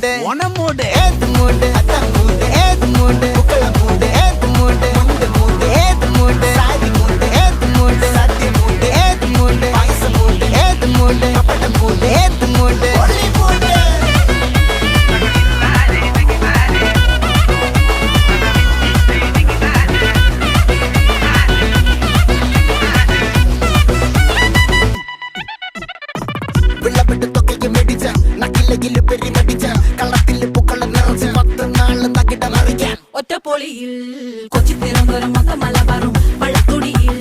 மூடு ஒன மூடு ஏத்து மூடு அத்த மூடு ஏத்து மூடு புக்கல மூடு ஏத்து மூடு முண்டு மூடு ஏத்து மூடு சாதி மூடு ஏத்து மூடு சத்தி மூடு ஏத்து மூடு பாயச மூடு ஏத்து மூடு பப்பட மூடு ஏத்து மூடு ஒளி மூடு വിളവിട്ട് തൊക്കയ്ക്ക് മെടിച്ച നക്കിലകില് പെരിമടിച്ച കള്ളത്തില് പൂക്കള നിറച്ച് 10 നാള് നകിട മറിക്കാൻ ഒറ്റപ്പൊളിയിൽ കൊച്ചി തിരുവനന്തപുരം മൊത്തം മലബാറും വള്ളത്തുടിയിൽ